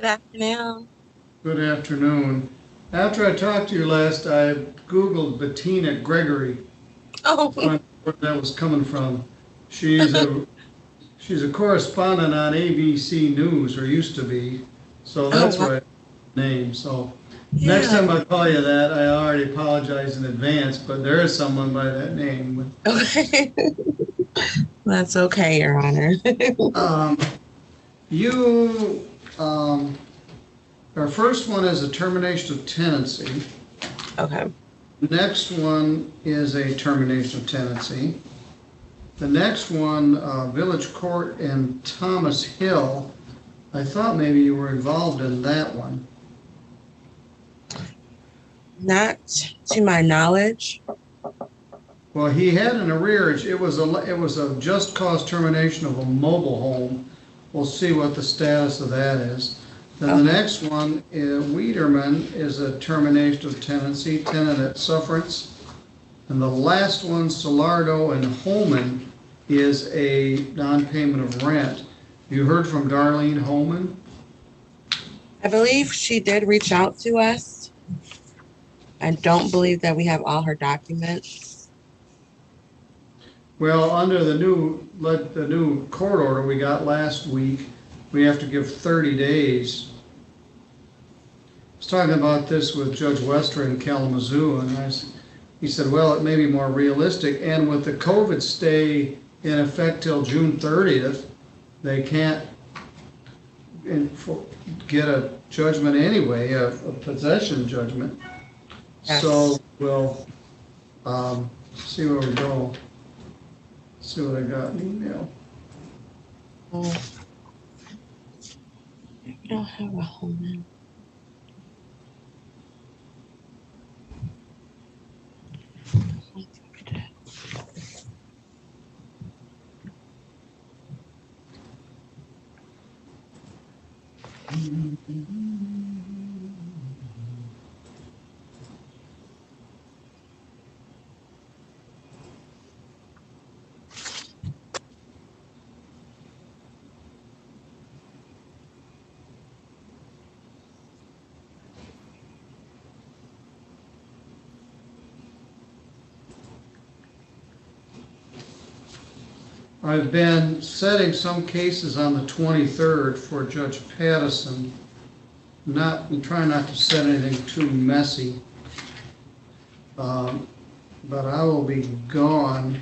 Good afternoon. Good afternoon. After I talked to you last, I Googled Bettina Gregory Oh, to find out where that was coming from. She's a she's a correspondent on ABC News, or used to be, so oh, that's wow. where I got the name. So next Yeah. time I call you that, I already apologize in advance, but there is someone by that name. Okay. That's okay, Your Honor. Um, you, our first one is a termination of tenancy. Okay. Next one is a termination of tenancy. The next one, Village Court in Thomas Hill, I thought maybe you were involved in that one. Not to my knowledge. Well, he had an arrearage. It was a just cause termination of a mobile home. We'll see what the status of that is. Then the Okay. next one, Wiedermann, is a termination of tenancy, tenant at sufferance. And the last one, Salado and Holman, is a non-payment of rent. You heard from Darlene Holman? I believe she did reach out to us. I don't believe that we have all her documents. Well, under the new court order we got last week, we have to give 30 days. I was talking about this with Judge Wester in Kalamazoo, and he said, well, it may be more realistic. And with the COVID stay in effect till June 30th, they can't get a judgment anyway, a possession judgment. Yes. So we'll see where we go. See what I got in email. I don't have a home. I've been setting some cases on the 23rd for Judge Pattison. I'm trying not to set anything too messy. But I will be gone.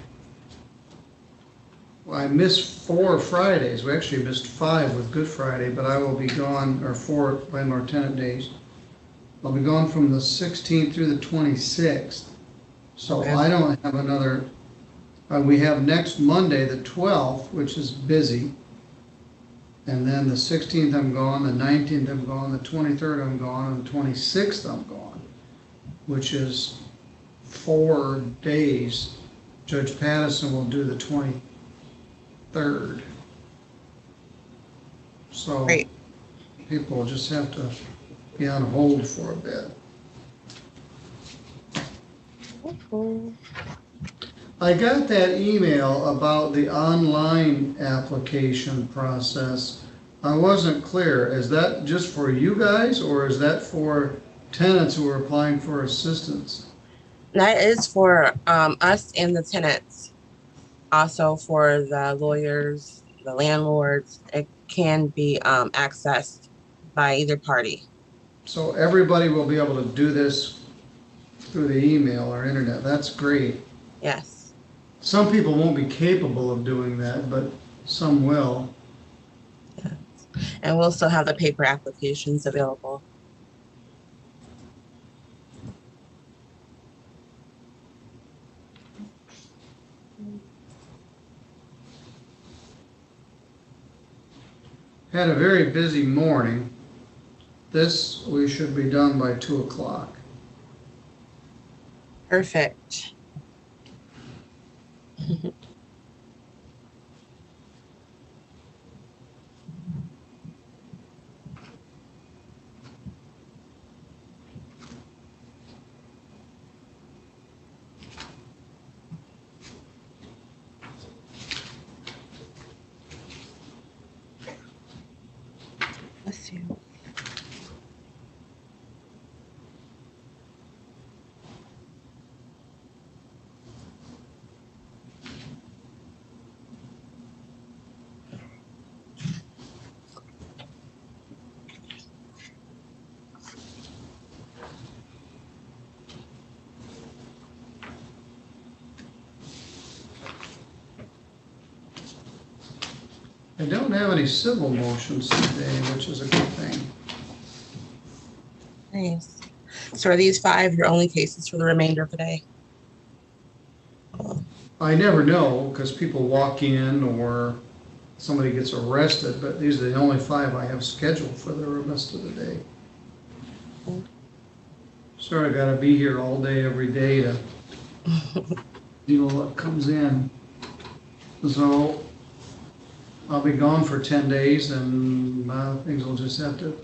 Well, I missed 4 Fridays. We actually missed 5 with Good Friday, but I will be gone, or 4 landlord tenant days. I'll be gone from the 16th through the 26th. So Okay. I don't have another. We have next Monday, the 12th, which is busy. And then the 16th I'm gone, the 19th I'm gone, the 23rd I'm gone, and the 26th I'm gone, which is 4 days. Judge Pattison will do the 23rd. So Great. people will just have to be on hold for a bit. Okay. I got that email about the online application process. I wasn't clear. Is that just for you guys, or is that for tenants who are applying for assistance? That is for us and the tenants. Also for the lawyers, the landlords. It can be accessed by either party. So everybody will be able to do this through the email or internet. That's great. Yes. Some people won't be capable of doing that, but some will. Yes. And we'll still have the paper applications available. Had a very busy morning. This, we should be done by 2 o'clock. Perfect. Bless you. I don't have any civil motions today, which is a good thing. Nice. So are these 5 your only cases for the remainder of the day? I never know, because people walk in or somebody gets arrested, but these are the only 5 I have scheduled for the rest of the day. Sorry, I gotta be here all day, every day to deal with what comes in. So I'll be gone for 10 days and things will just have to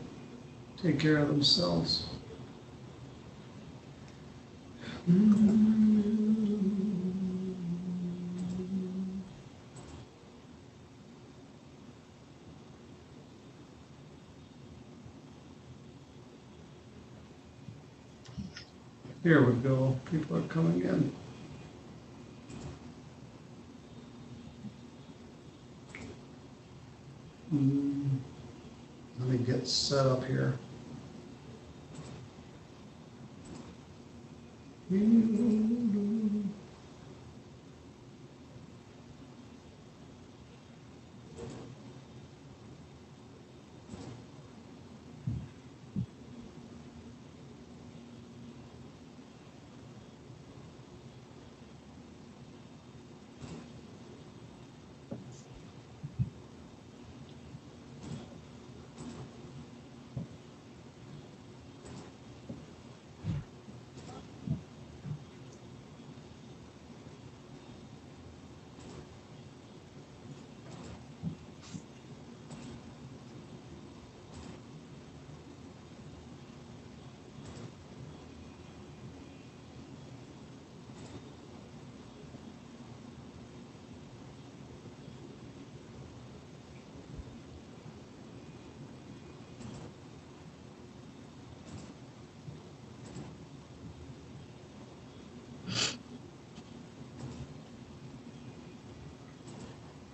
take care of themselves. Here we go. People are coming in. Let me get set up here.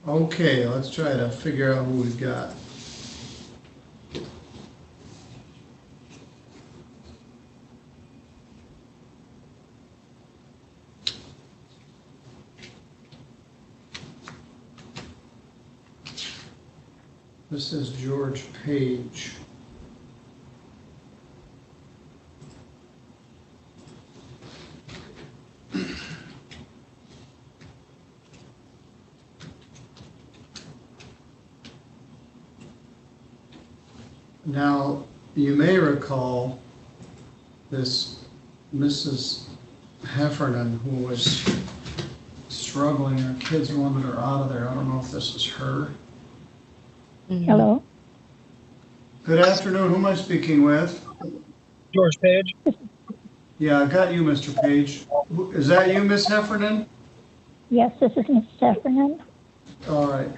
Okay, let's try to figure out who we've got. This is George Page. Now, you may recall this Mrs. Heffernan who was struggling. Her kids wanted her out of there. I don't know if this is her. Hello. Good afternoon. Who am I speaking with? George Page. Yeah, I got you, Mr. Page. Is that you, Miss Heffernan? Yes, this is Miss Heffernan. All right.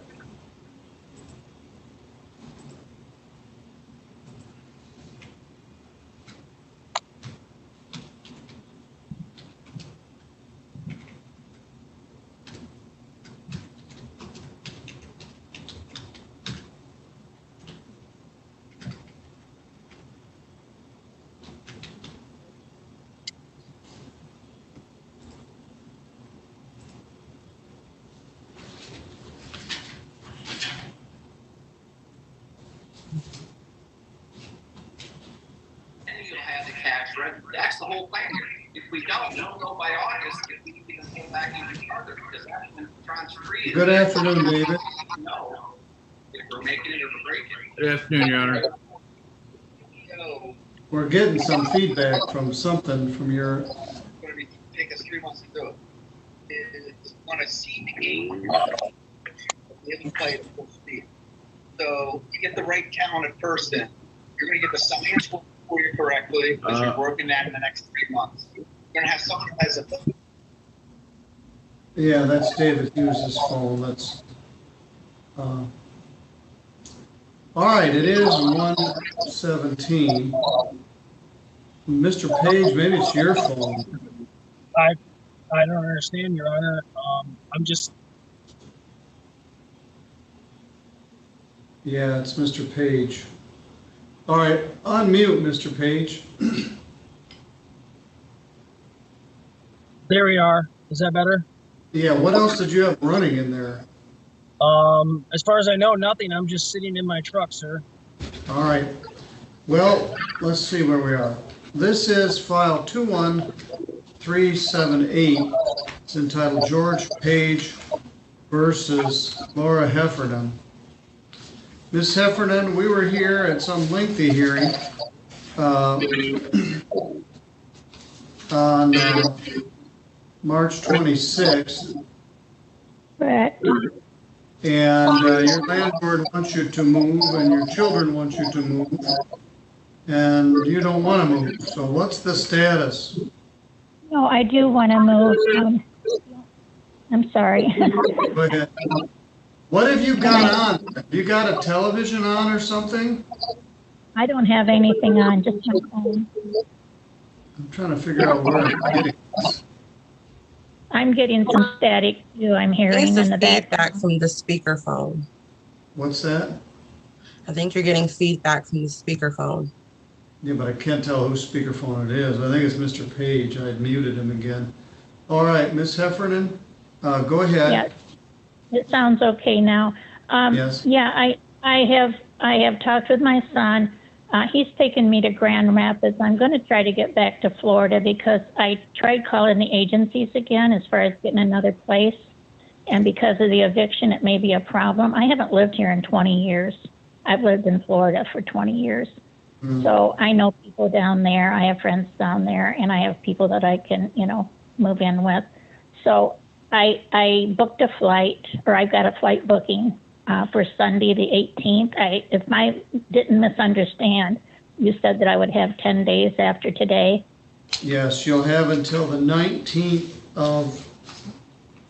That's the whole plan. If we don't, we'll know by August if we can pull back even further, because that's when tranche 3 is. Good afternoon, David. No, if we're making it or we're breaking it. Good afternoon, Your Honor. So, We're getting some feedback from something from your. it's going to take us 3 months to do it. It's going to see the game. We haven't played at full speed. So you get the right talented person, you're going to get the science for you correctly, because you're working that in the next 3 months. You're going to have someone who has a. Yeah, that's David Hughes' phone. That's. All right, it is 1:17. Mr. Page, maybe it's your phone. I don't understand, Your Honor. I'm just. Yeah, it's Mr. Page. All right, unmute, Mr. Page. There we are. Is that better? Yeah, what else did you have running in there? As far as I know, nothing. I'm just sitting in my truck, sir. All right. Well, let's see where we are. This is file 21378. It's entitled George Page versus Laura Heffernan. Ms. Heffernan, we were here at some lengthy hearing on March 26th. Correct. And your landlord wants you to move, and your children want you to move, and you don't want to move. So what's the status? No, I do want to move. I'm sorry. Go ahead. What have you got on? Have you got a television on or something? I don't have anything on, just my phone. I'm trying to figure out where I'm getting this. I'm getting some static too. I'm hearing It's in the a back. feedback from the speakerphone. What's that? I think you're getting feedback from the speakerphone. Yeah, but I can't tell whose speakerphone it is. I think it's Mr. Page. I muted him again. All right, Ms. Heffernan, go ahead. Yes, it sounds okay now. Yes. Yeah, I have talked with my son. He's taken me to Grand Rapids. I'm going to try to get back to Florida because I tried calling the agencies again as far as getting another place. And because of the eviction, it may be a problem. I haven't lived here in 20 years. I've lived in Florida for 20 years. So I know people down there. I have friends down there, and I have people that I can, move in with. So I booked a flight, or I've got a flight booking for Sunday the 18th. If I didn't misunderstand, you said that I would have 10 days after today. Yes, you'll have until the 19th of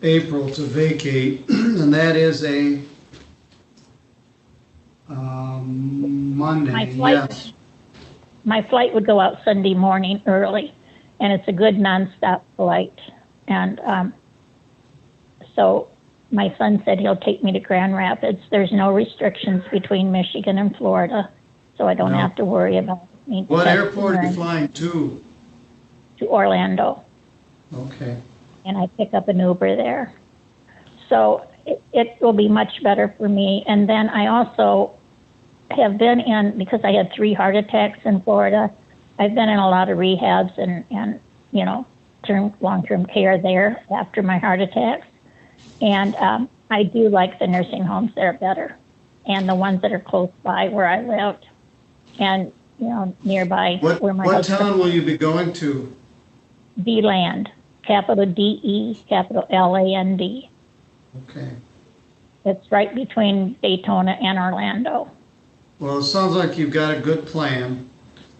April to vacate, and that is a Monday. Yes. My flight would go out Sunday morning early, and it's a good nonstop flight. And so my son said he'll take me to Grand Rapids. There's no restrictions between Michigan and Florida, so I don't No. have to worry about me. What airport are you flying to? To Orlando, Okay. and I pick up an Uber there. So it will be much better for me. And then I also have been in, because I had 3 heart attacks in Florida, I've been in a lot of rehabs and long-term care there after my heart attacks. And I do like the nursing homes that are better, and the ones that are close by where I lived, and nearby where my What husband. town will you be going to? D-Land, capital D-E, capital L-A-N-D. Okay. It's right between Daytona and Orlando. Well, it sounds like you've got a good plan.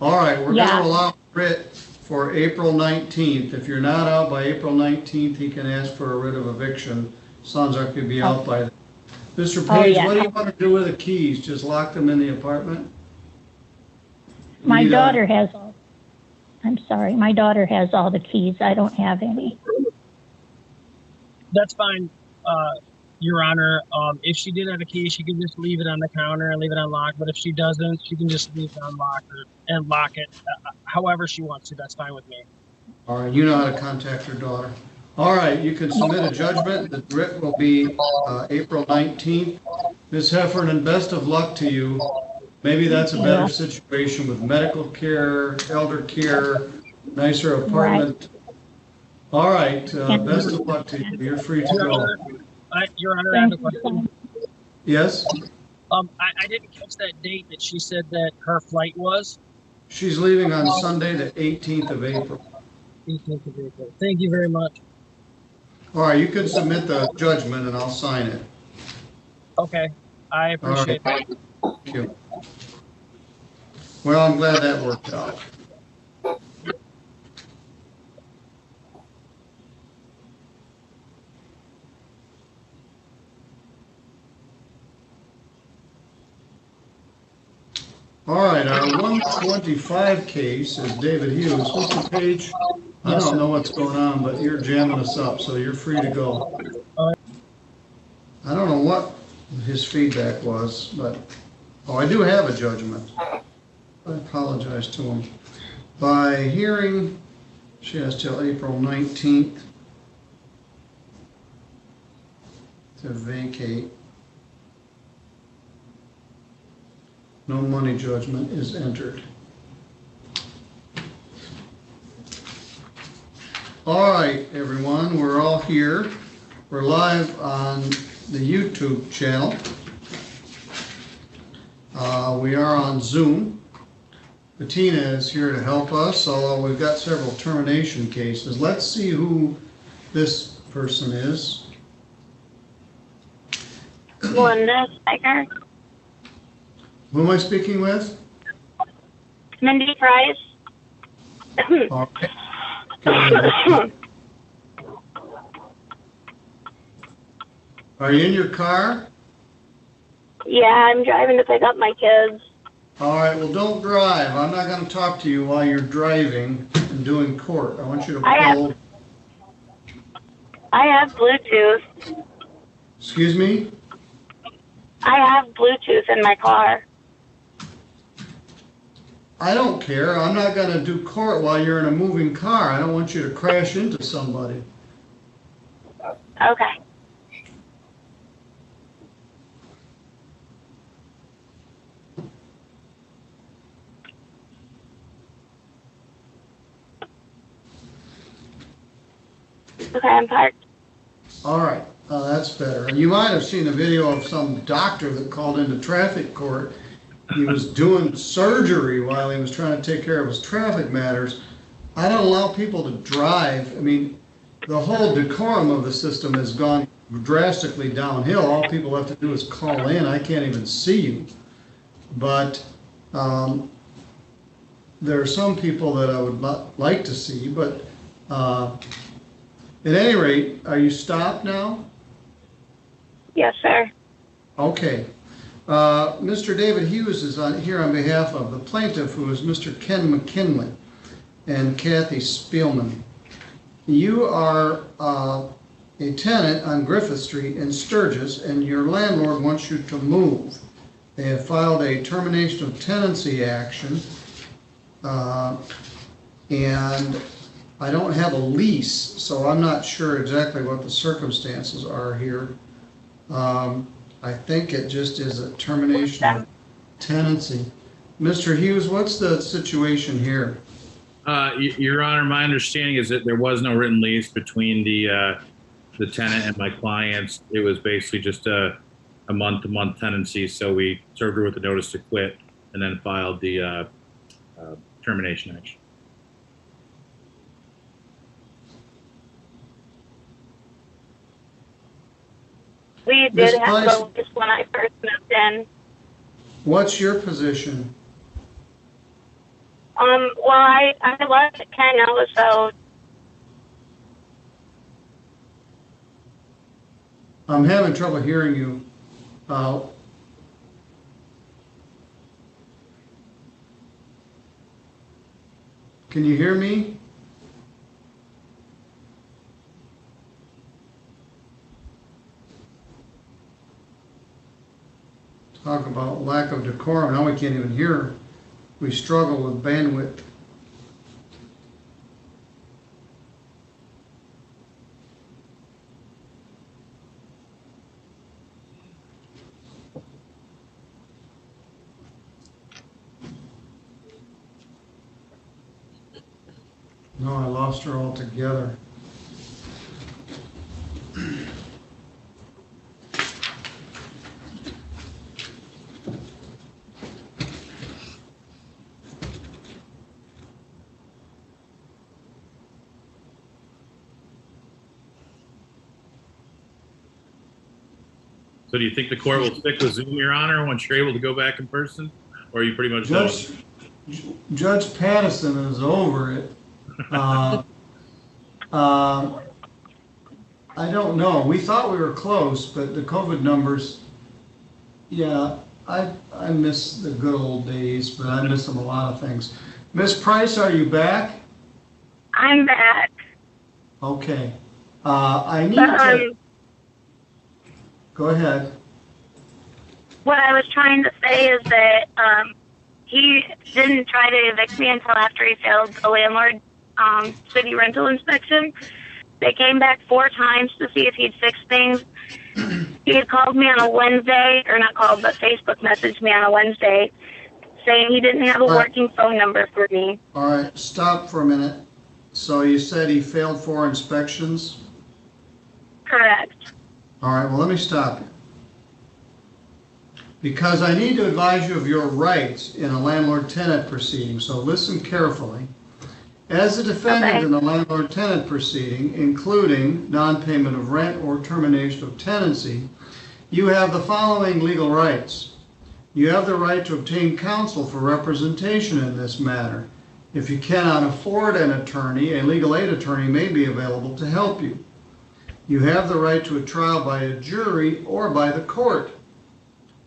All right, we're going Yeah. to allow writ for April 19th. If you're not out by April 19th, he can ask for a writ of eviction. Sounds like you'll be out by then. Mr. Page, yeah. what do you want to do with the keys? Just lock them in the apartment? My Need, daughter has all, I'm sorry, my daughter has all the keys. I don't have any. That's fine, Your Honor. If she did have a key, she can just leave it on the counter and leave it unlocked. But if she doesn't, she can just leave it unlocked and lock it however she wants to. That's fine with me. All right, you know how to contact your daughter. All right, you can submit a judgment. The writ will be April 19th. Ms. Heffernan, best of luck to you. Maybe that's a better situation with medical care, elder care, nicer apartment. All right, best of luck to you. You're free to go. Your Honor, I have a question. Yes? I didn't catch that date that she said that her flight was. She's leaving on Sunday, the 18th of April. 18th of April. Thank you very much. All right, you can submit the judgment and I'll sign it. Okay, I appreciate that. Thank you. Well, I'm glad that worked out. All right, our 125 case is David Hughes. Mr. Page, I don't know what's going on, but you're jamming us up, so you're free to go. I don't know what his feedback was, but, I do have a judgment. I apologize to him. By hearing, she has till April 19th to vacate. No money judgment is entered. All right, everyone, we're all here. We're live on the YouTube channel. We are on Zoom. Bettina is here to help us, although we've got several termination cases. Let's see who this person is. Linda Spiker. Who am I speaking with? Mindy Price. All right. Are you in your car? Yeah, I'm driving to pick up my kids. All right, well, don't drive. I'm not going to talk to you while you're driving and doing court. I want you to pull. I have Bluetooth. Excuse me? I have Bluetooth in my car. I don't care. I'm not going to do court while you're in a moving car. I don't want you to crash into somebody. Okay. Okay, I'm parked. All right, that's better. And you might have seen a video of some doctor that called into traffic court. He was doing surgery while he was trying to take care of his traffic matters. I don't allow people to drive. I mean, the whole decorum of the system has gone drastically downhill. All people have to do is call in. I can't even see you. But there are some people that I would like to see, but at any rate, are you stopped now? Yes, sir. Okay. Mr. David Hughes is here on behalf of the plaintiff, who is Mr. Ken Mckinley and Kathy Spielman. You are a tenant on Griffith Street in Sturgis, and your landlord wants you to move. They have filed a termination of tenancy action, and I don't have a lease, so I'm not sure exactly what the circumstances are here. I think it just is a termination of tenancy. Mr. Hughes, what's the situation here? Your Honor, my understanding is that there was no written lease between the tenant and my clients. It was basically just a month-to-month tenancy, so we served her with a notice to quit and then filed the termination action. We did have a lease when I first moved in. What's your position? Well, I left at Ken, so I'm having trouble hearing you. Can you hear me? Talk about lack of decorum. Now we can't even hear. We struggle with bandwidth. No, I lost her altogether. So do you think the court will stick with Zoom, Your Honor, once you're able to go back in person? Or are you pretty much done? Judge Pattison is over it. I don't know. We thought we were close, but the COVID numbers, yeah, I miss the good old days, but I miss them a lot of things. Miss Price, are you back? I'm back. Okay. I need to... Go ahead. What I was trying to say is that he didn't try to evict me until after he failed the landlord city rental inspection. They came back 4 times to see if he'd fix things. He had called me on a Wednesday, or not called, but Facebook messaged me on a Wednesday saying he didn't have a All right. working phone number for me. All right, stop for a minute. So you said he failed 4 inspections? Correct. All right, well, let me stop you. Because I need to advise you of your rights in a landlord-tenant proceeding, so listen carefully. As a defendant in a landlord-tenant proceeding, including non-payment of rent or termination of tenancy, you have the following legal rights. You have the right to obtain counsel for representation in this matter. If you cannot afford an attorney, a legal aid attorney may be available to help you. You have the right to a trial by a jury or by the court.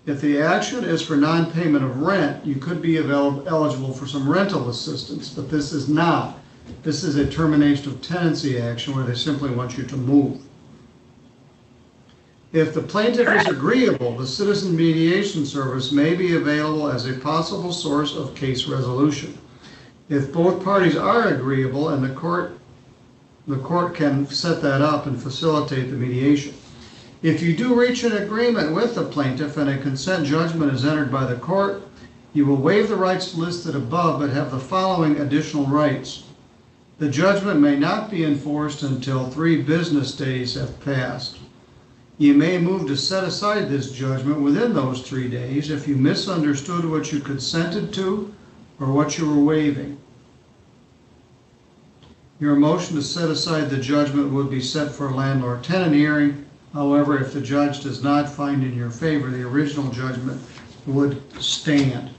If the action is for non-payment of rent, you could be eligible for some rental assistance, but this is not. This is a termination of tenancy action where they simply want you to move. If the plaintiff is agreeable, the Citizen Mediation Service may be available as a possible source of case resolution. If both parties are agreeable and the court can set that up and facilitate the mediation. If you do reach an agreement with the plaintiff and a consent judgment is entered by the court, you will waive the rights listed above but have the following additional rights. The judgment may not be enforced until 3 business days have passed. You may move to set aside this judgment within those 3 days if you misunderstood what you consented to or what you were waiving. Your motion to set aside the judgment would be set for a landlord-tenant hearing. However, if the judge does not find in your favor, the original judgment would stand.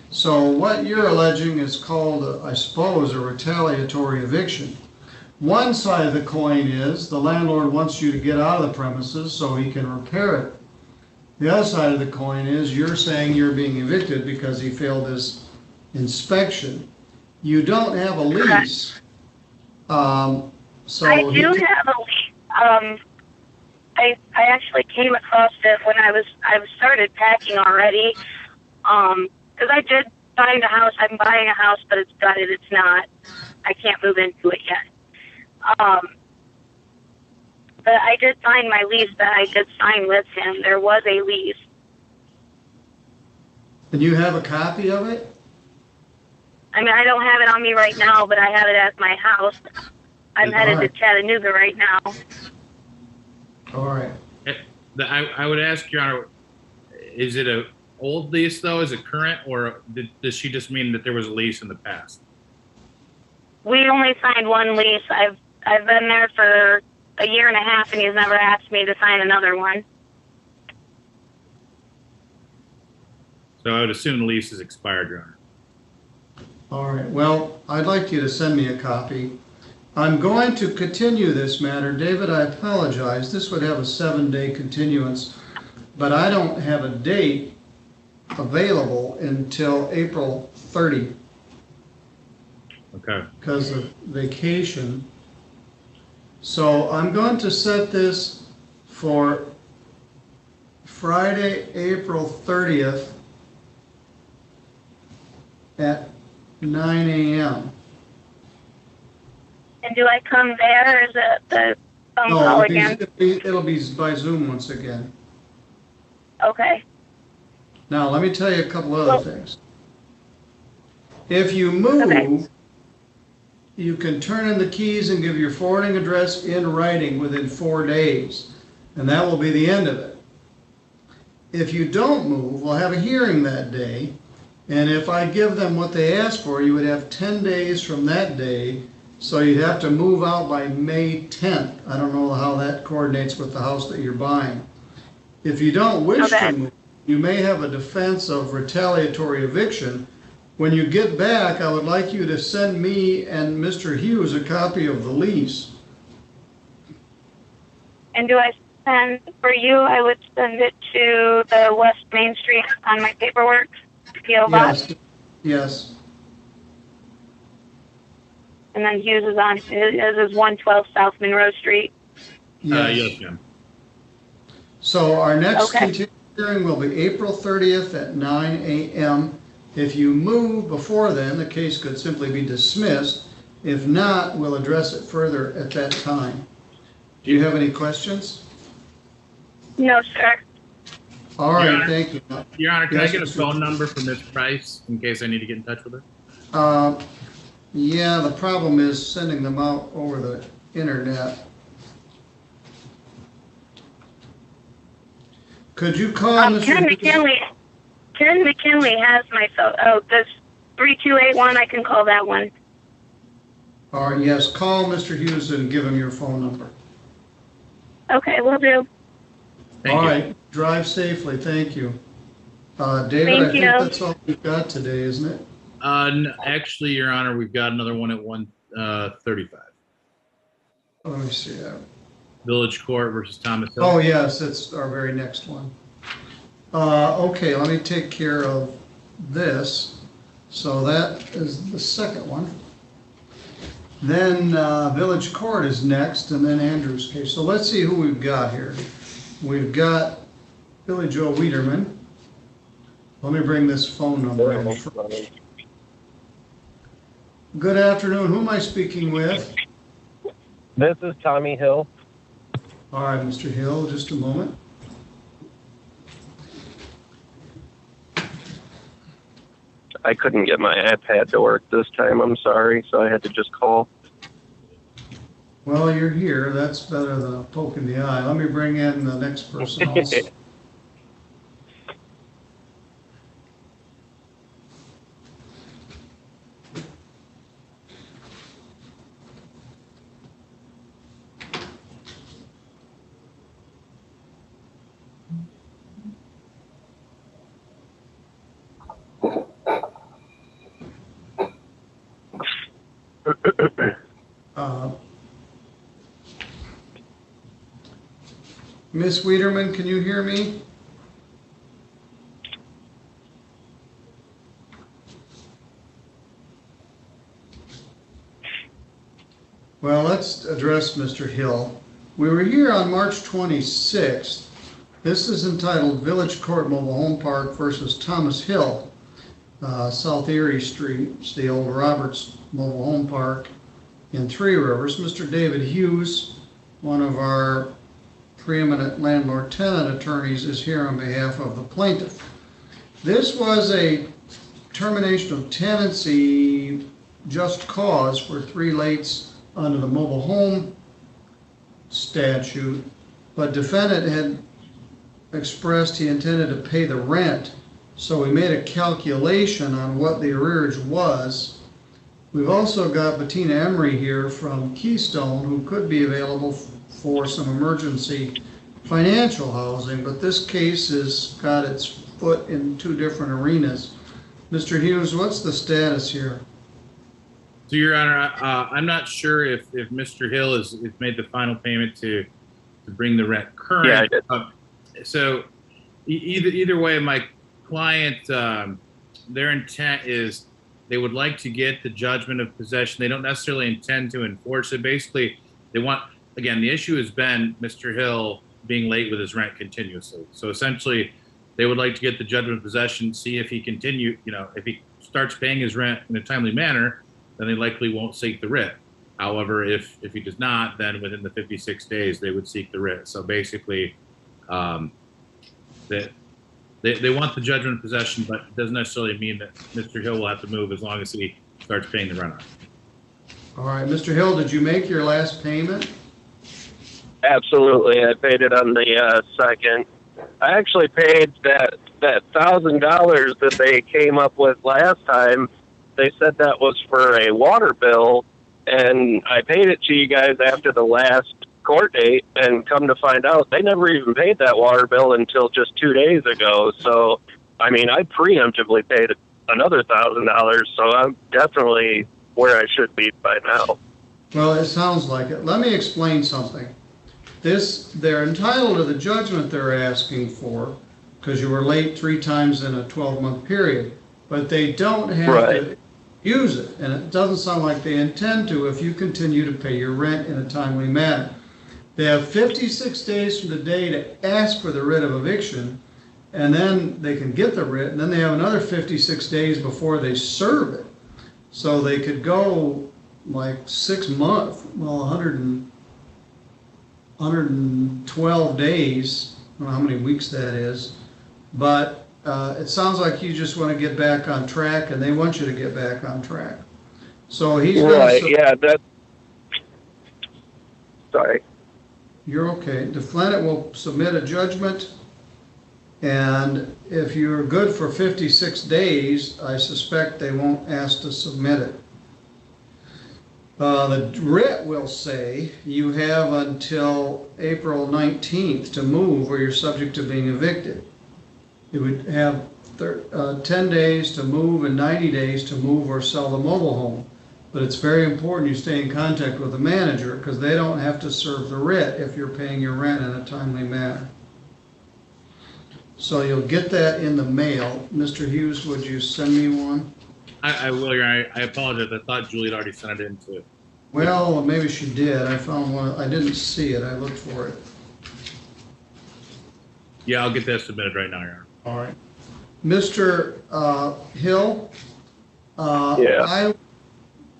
So what you're alleging is called, I suppose, a retaliatory eviction. One side of the coin is the landlord wants you to get out of the premises so he can repair it. The other side of the coin is you're saying you're being evicted because he failed his inspection. You don't have a lease. I do have a lease. I actually came across it when I started packing already. Because I did find a house. I'm buying a house, but it's gutted. It's not. I can't move into it yet. But I did find my lease that I did sign with him. There was a lease. And you have a copy of it? I mean, I don't have it on me right now, but I have it at my house. I'm headed to Chattanooga right now. All right. I would ask, Your Honor, is it a old lease though? Is it current, or does she just mean that there was a lease in the past? We only signed one lease. I've been there for a year and a half, and he's never asked me to sign another one. So I would assume the lease is expired, Your Honor. All right. Well, I'd like you to send me a copy. I'm going to continue this matter. David, I apologize. This would have a 7-day continuance, but I don't have a date available until April 30. Okay. Because of vacation. So I'm going to set this for Friday, April 30th at 9 a.m. And do I come there, or is it the phone call again? It'll be by Zoom once again. Okay. Now, let me tell you a couple other things. If you move, you can turn in the keys and give your forwarding address in writing within 4 days, and that will be the end of it. If you don't move, we'll have a hearing that day, and if I give them what they asked for, you would have 10 days from that day, so you'd have to move out by May 10th. I don't know how that coordinates with the house that you're buying. If you don't wish to move, you may have a defense of retaliatory eviction. When you get back, I would like you to send me and Mr. Hughes a copy of the lease. And do I send, for you, I would send it to the West Main Street on my paperwork, P.O. Box? Yes. And then Hughes is on, is 112 South Monroe Street. Yes, ma'am. So our next continuing hearing will be April 30th at 9 a.m. If you move before then, the case could simply be dismissed. If not, we'll address it further at that time. Do you have any questions? No, sir. All Your right, Honor. thank you. Your Honor, can Yes, I get a Mr. phone number for Ms. Price in case I need to get in touch with her? Yeah, the problem is sending them out over the internet. Could you call Mr. Ken McKinley. Ken McKinley has my phone. Oh, this 3281. I can call that one. All right, yes, call Mr. Hughes and give him your phone number. Okay, we'll do. Thank All you. right, drive safely, thank you. David, Thank I think you. that's all we've got today, isn't it? Actually, Your Honor, we've got another one at 1:35. Let me see. Village Court versus Thomas Hill. Oh, yes, it's our very next one. Okay, let me take care of this. So that is the second one. Then Village Court is next, and then Andrew's case. So let's see who we've got here. We've got Billy Joe Wiedermann. Let me bring this phone number in. Good afternoon. Who am I speaking with? This is Tommy Hill. All right, Mr. Hill, just a moment. I couldn't get my iPad to work this time. I'm sorry, so I had to just call. Well, you're here. That's better than a poke in the eye. Let me bring in the next person also. Miss Wiedermann, can you hear me? Well, let's address Mr. Hill. We were here on March 26th. This is entitled Village Court Mobile Home Park versus Thomas Hill, South Erie Street. It's the old Roberts Mobile Home Park in Three Rivers. Mr. David Hughes, one of our preeminent landlord-tenant attorneys, is here on behalf of the plaintiff. This was a termination of tenancy just cause for 3 lates under the mobile home statute, but defendant had expressed he intended to pay the rent, so we made a calculation on what the arrearage was. We've also got Bettina Emery here from Keystone, who could be available for some emergency financial housing, but this case has got its foot in 2 different arenas. Mr. Hughes, what's the status here? So, Your Honor, I'm not sure if Mr. Hill has made the final payment to bring the rent current. Yeah, I did. So either way, my client, their intent is they would like to get the judgment of possession. They don't necessarily intend to enforce it. Basically, they want, again, the issue has been Mr. Hill being late with his rent continuously. So essentially, they would like to get the judgment of possession, see if he if he starts paying his rent in a timely manner, then they likely won't seek the writ. However, if he does not, then within the 56 days, they would seek the writ. So basically, they want the judgment of possession, but it doesn't necessarily mean that Mr. Hill will have to move as long as he starts paying the rent on. All right, Mr. Hill, did you make your last payment? Absolutely. I paid it on the 2nd. I actually paid that $1,000 that they came up with last time. They said that was for a water bill, and I paid it to you guys after the last court date, and come to find out, they never even paid that water bill until just 2 days ago. So, I mean, I preemptively paid another $1,000, so I'm definitely where I should be by now. Well, it sounds like it. Let me explain something. They're entitled to the judgment they're asking for because you were late 3 times in a 12-month period, but they don't have to use it, and it doesn't sound like they intend to if you continue to pay your rent in a timely manner. They have 56 days from the day to ask for the writ of eviction, and then they can get the writ, and then they have another 56 days before they serve it. So they could go like 6 months, well, 112 days, I don't know how many weeks that is, but it sounds like you just want to get back on track, and they want you to get back on track. So he's Right, gonna, yeah, that, sorry. you're okay. The Tenant will submit a judgment, and if you're good for 56 days, I suspect they won't ask to submit it. The writ will say you have until April 19th to move, or you're subject to being evicted. You would have 10 days to move and 90 days to move or sell the mobile home. But it's very important you stay in contact with the manager, because they don't have to serve the writ if you're paying your rent in a timely manner. So you'll get that in the mail. Mr. Hughes, would you send me one? I will. I apologize. I thought Julie had already sent it in too. Well, maybe she did. I found one. I didn't see it. I looked for it. Yeah, I'll get that submitted right now, Your Honor. All right. Mr. Hill, Yeah. I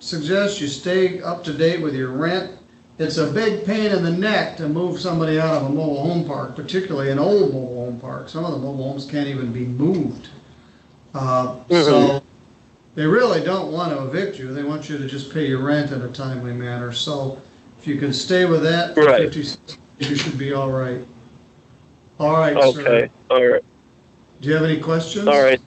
suggest you stay up to date with your rent. It's a big pain in the neck to move somebody out of a mobile home park, particularly an old mobile home park. Some of the mobile homes can't even be moved. So they really don't want to evict you. They want you to just pay your rent in a timely manner. So if you can stay with that for Right. 56, you should be all right. All right, Okay, sir. all right, Do you have any questions? all right.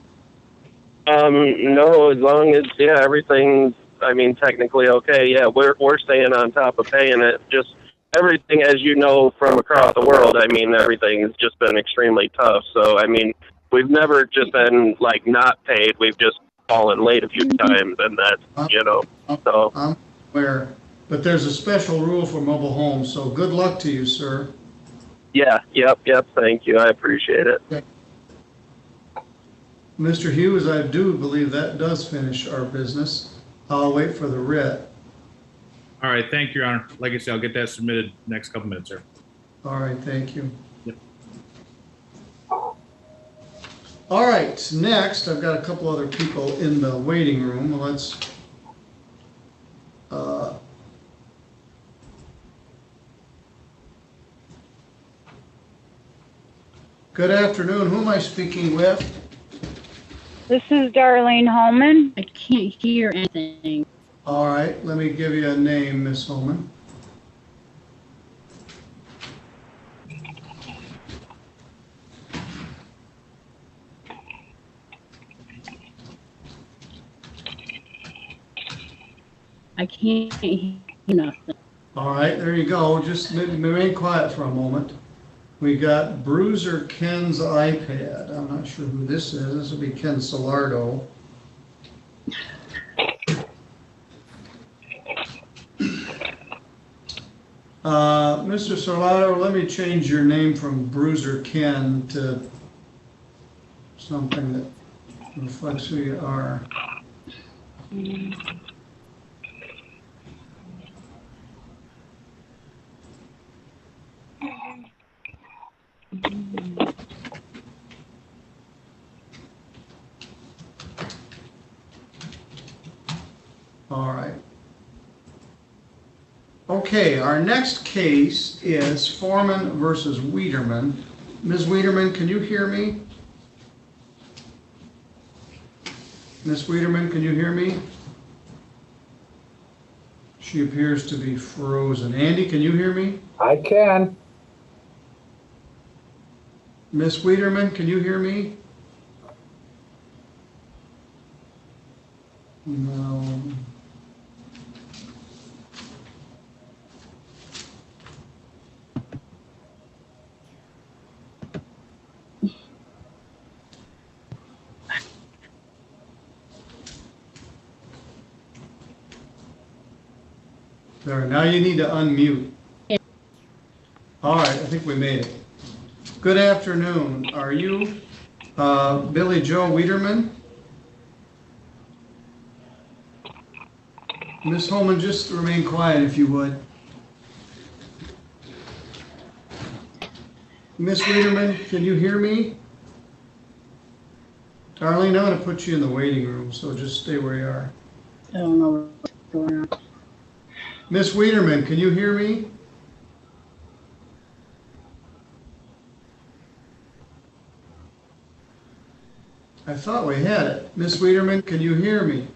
No, as long as, yeah, everything's, I mean, technically okay. Yeah, we're staying on top of paying it. Just everything, as you know, from across the world, I mean, everything's just been extremely tough. So, I mean, we've never just been, like, not paid. We've just fallen late a few times, and that's, you know, so. I'm aware, but there's a special rule for mobile homes, so good luck to you, sir. Yeah, yep, thank you. I appreciate it. Mr. Hughes, I do believe that does finish our business. I'll wait for the writ. All right, thank you, Your Honor. Like I said, I'll get that submitted next couple minutes, sir. All right, thank you. Yep. All right, next, I've got a couple other people in the waiting room. Let's, good afternoon. Who am I speaking with? This is Darlene Holman. I can't hear anything. All right, let me give you a name, Miss Holman. I can't hear nothing. All right, there you go. Just remain quiet for a moment. We got Bruiser Ken's iPad. I'm not sure who this is. This will be Ken Salado. Mr. Salado, let me change your name from Bruiser Ken to something that reflects who you are. All right. Okay, our next case is Foreman versus Wiedermann. Ms. Wiedermann, can you hear me? Ms. Wiedermann, can you hear me? She appears to be frozen. Andy, can you hear me? I can. Ms. Wiedermann, can you hear me? No. There, now you need to unmute. All right, I think we made it. Good afternoon. Are you Billy Joe Wiedermann? Ms. Holman, just remain quiet if you would. Ms. Wiedermann, can you hear me? Darlene, I'm going to put you in the waiting room, so just stay where you are. I don't know what's going on. Ms. Wiedermann, can you hear me? I thought we had it. Miss Wiedermann, can you hear me?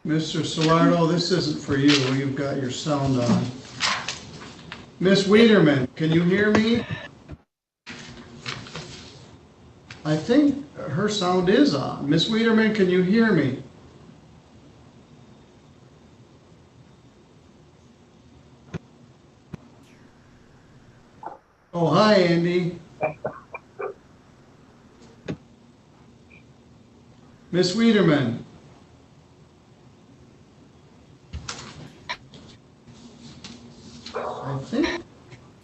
Mr. Salado, this isn't for you. You've got your sound on. Miss Wiedermann, can you hear me? I think her sound is on. Miss Wiedermann, can you hear me? Oh, hi, Andy. Miss Wiedermann. I think.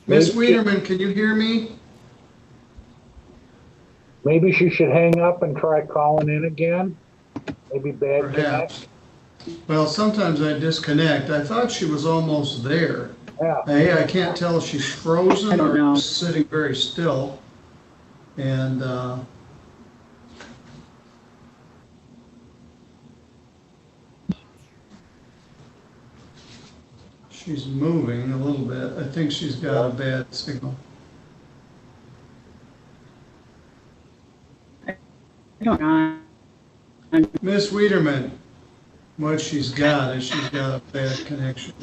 Miss Wiedermann, can you hear me? Maybe she should hang up and try calling in again. Maybe bad Perhaps. Well, sometimes I disconnect. I thought she was almost there. Yeah. Hey, I can't tell if she's frozen I don't or know. sitting very still. And she's moving a little bit. I think she's got a bad signal. I don't know. Miss Wiedermann, what she's got is she's got a bad connection.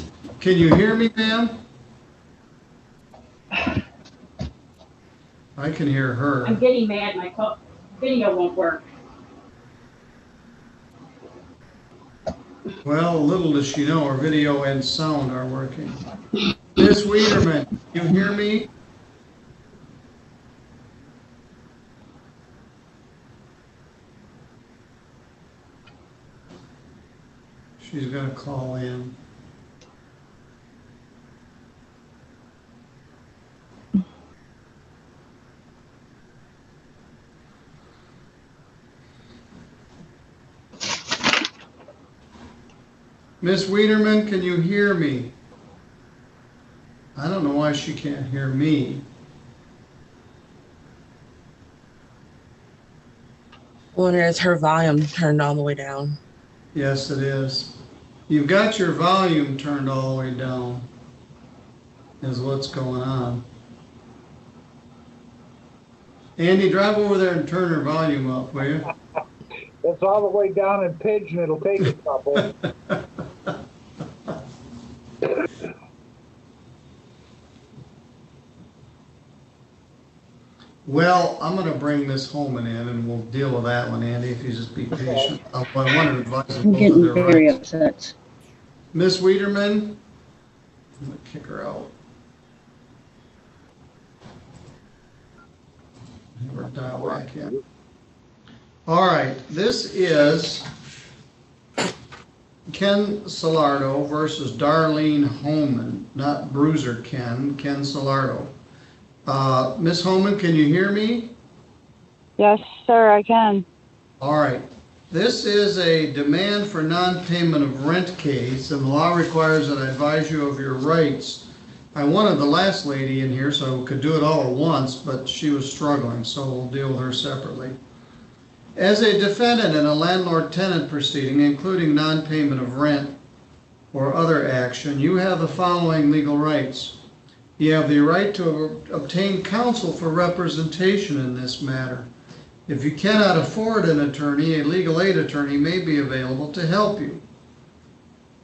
Can you hear me, ma'am? I can hear her. I'm getting mad. My video won't work. Well, little does she know, her video and sound are working. Miss Wiedermann, you hear me? She's gonna call in. Miss Wiedermann, can you hear me? I don't know why she can't hear me. I wonder is her volume turned all the way down? Yes, it is. You've got your volume turned all the way down, is what's going on. Andy, drive over there and turn her volume up, will you? It's all the way down in pigeon. It'll take a couple. Well, I'm going to bring Miss Holman in and we'll deal with that one, Andy, if you just be patient. I want to advise them I'm both of getting their very rights. upset. Miss Wiedermann, I'm going to kick her out. Have her dial back in. All right, this is Ken Salado versus Darlene Holman, not Bruiser Ken Salado. Miss Holman, can you hear me? Yes, sir, I can. All right. This is a demand for non-payment of rent case, and the law requires that I advise you of your rights. I wanted the last lady in here so we could do it all at once, but she was struggling, so we'll deal with her separately. As a defendant in a landlord-tenant proceeding, including non-payment of rent or other action, you have the following legal rights. You have the right to obtain counsel for representation in this matter. If you cannot afford an attorney, a legal aid attorney may be available to help you.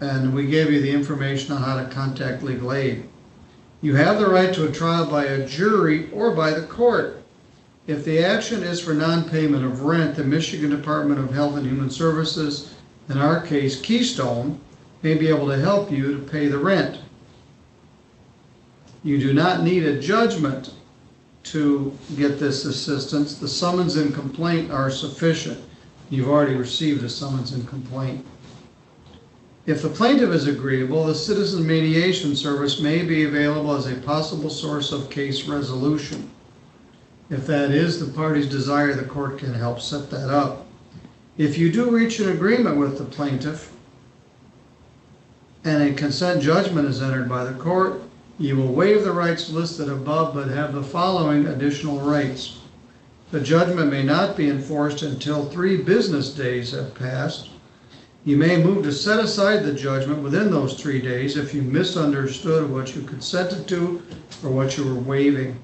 And we gave you the information on how to contact legal aid. You have the right to a trial by a jury or by the court. If the action is for non-payment of rent, the Michigan Department of Health and Human Services, in our case Keystone, may be able to help you to pay the rent. You do not need a judgment to get this assistance. The summons and complaint are sufficient. You've already received a summons and complaint. If the plaintiff is agreeable, the Citizen Mediation Service may be available as a possible source of case resolution. If that is the party's desire, the court can help set that up. If you do reach an agreement with the plaintiff and a consent judgment is entered by the court, you will waive the rights listed above but have the following additional rights. The judgment may not be enforced until 3 business days have passed. You may move to set aside the judgment within those 3 days if you misunderstood what you consented to or what you were waiving.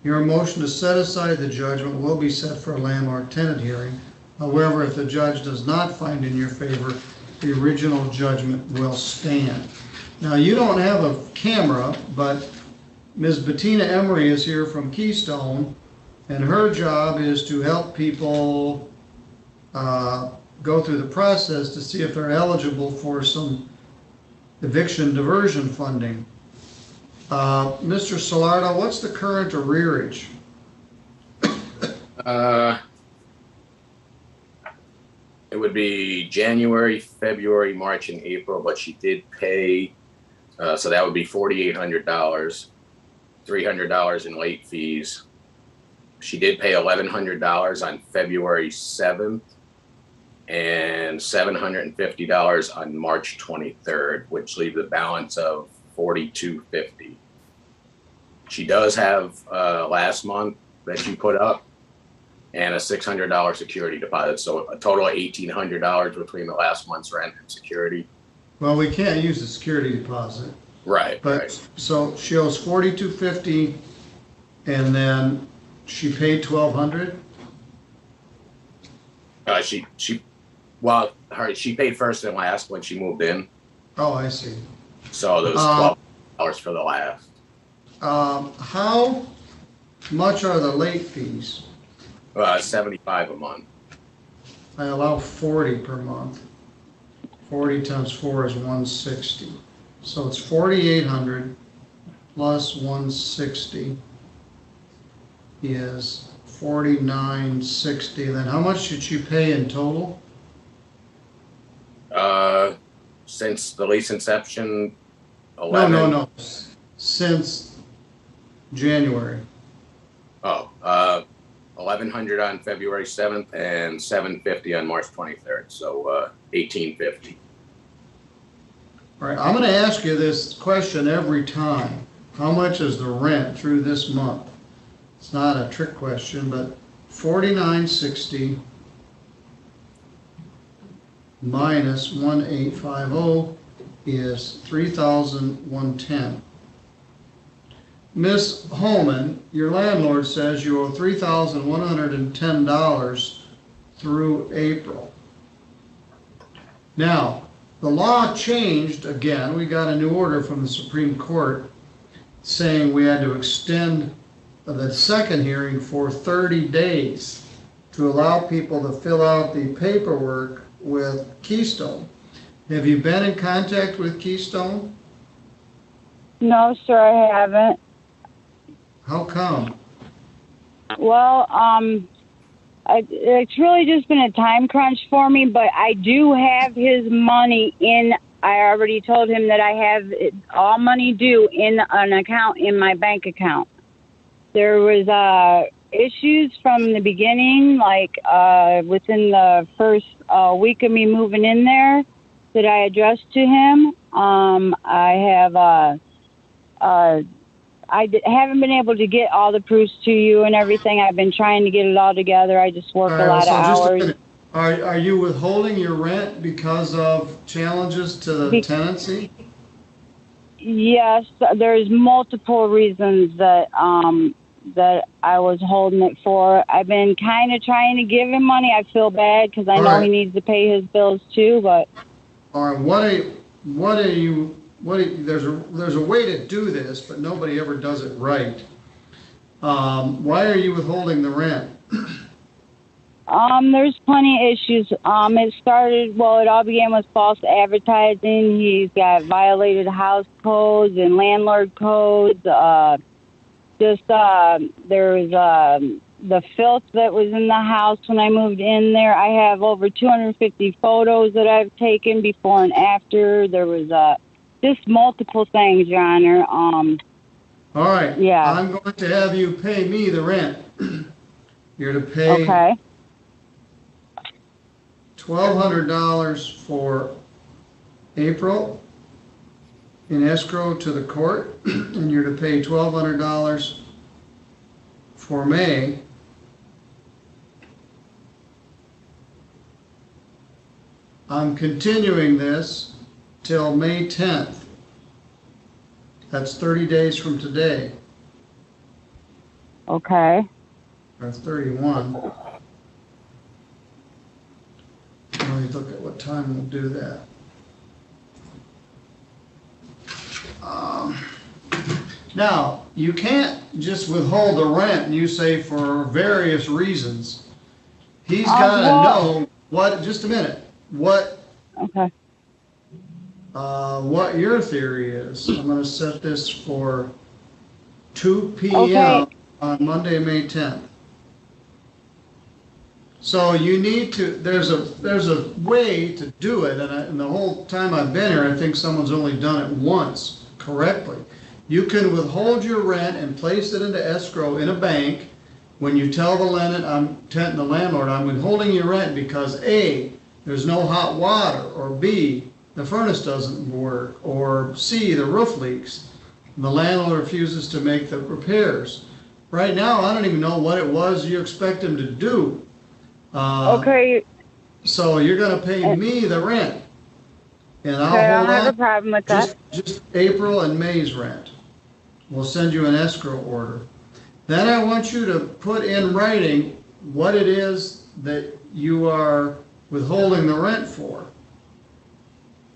Your motion to set aside the judgment will be set for a landlord-tenant hearing. However, if the judge does not find in your favor, the original judgment will stand. Now, you don't have a camera, but Ms. Bettina Emery is here from Keystone, and her job is to help people go through the process to see if they're eligible for some eviction diversion funding. Mr. Salado, what's the current arrearage? It would be January, February, March, and April, but she did pay, so that would be $4,800, $300 in late fees. She did pay $1,100 on February 7th and $750 on March 23rd, which leaves a balance of $4,250. She does have last month that she put up and a $600 security deposit. So a total of $1,800 between the last month's rent and security. Well, we can't use the security deposit. Right. But right. So she owes $4,250 and then she paid $1,200? She paid first and last when she moved in. Oh, I see. So there was $12 for the last. How much are the late fees? $75 a month. I allow 40 per month. 40 times 4 is 160. So it's 4,800 plus 160 is 4,960. Then how much should she pay in total? Since the lease inception, 11. No. Since January. Oh, $1,100 on February 7th and $750 on March 23rd. So $1,850. All right, I'm going to ask you this question every time. How much is the rent through this month? It's not a trick question, but $4,960 minus 1,850 is $3,110. Miss Holman, your landlord says you owe $3,110 through April. Now, the law changed again. We got a new order from the Supreme Court saying we had to extend the second hearing for 30 days to allow people to fill out the paperwork with Keystone. Have you been in contact with Keystone? No, sir, I haven't. How come? Well, it's really just been a time crunch for me, but I do have his money in. I already told him that I have all money due in an account in my bank account. There was issues from the beginning, like within the first week of me moving in there, that I addressed to him. I haven't been able to get all the proofs to you and everything. I've been trying to get it all together. I just work a lot of hours. Are you withholding your rent because of challenges to the tenancy? Yes, there's multiple reasons that I was holding it for. I've been kind of trying to give him money. I feel bad because I know he needs to pay his bills too. But all right, there's a way to do this, but nobody ever does it right. Why are you withholding the rent? There's plenty of issues. It all began with false advertising. He's got violated house codes and landlord codes. There was the filth that was in the house when I moved in there. I have over 250 photos that I've taken before and after. There was just multiple things, Your Honor. All right. Yeah. I'm going to have you pay me the rent. You're to pay $1,200 for April in escrow to the court, and you're to pay $1,200 for May I'm continuing this till May 10th. That's 30 days from today, Okay. or 31. Let me look at what time we'll do that. Now, you can't just withhold the rent, and you say for various reasons. He's got to know what, just a minute, what Okay. what your theory is. I'm going to set this for 2 p.m. Okay. on Monday, May 10th. So you need to, there's a way to do it, and the whole time I've been here, I think someone's only done it once correctly. You can withhold your rent and place it into escrow in a bank when you tell the landlord, I'm withholding your rent because A, there's no hot water, or B, the furnace doesn't work, or C, the roof leaks. And the landlord refuses to make the repairs. Right now, I don't even know what it was you expect him to do. Okay. So you're going to pay me the rent. And I'll Okay, I hold don't have on a problem with that. just April and May's rent. We'll send you an escrow order. Then I want you to put in writing what it is that you are withholding the rent for.